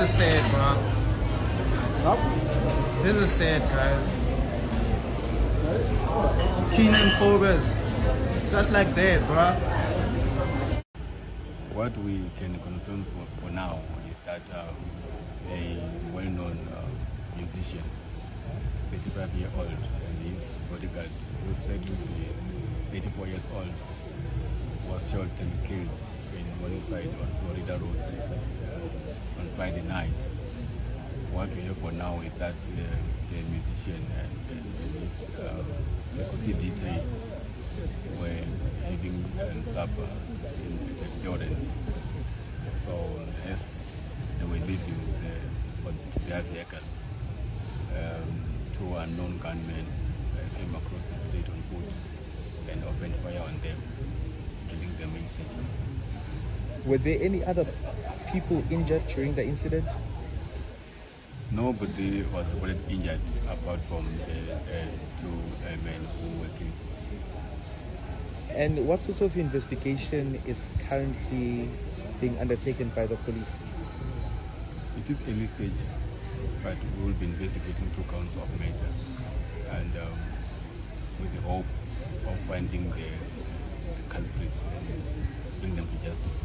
is sad, bro. Huh? This is sad, guys. Keenan Cobras. Just like that, bro. What we can confirm for now is that a well-known musician, 35-year-old, and his bodyguard, who is said to be 34 years old, was shot and killed in one side on Florida Road on Friday night. What we have for now is that the musician and his security detail were having supper in a restaurant. So as they were leaving for their vehicle, two unknown gunmen came across the street on foot and opened fire on them, killing them instantly. Were there any other people injured during the incident? Nobody was reported injured apart from the two men who were killed. And what sort of investigation is currently being undertaken by the police? It is early stage, but we will be investigating 2 counts of murder, and with the hope of finding the culprits and bring them to justice.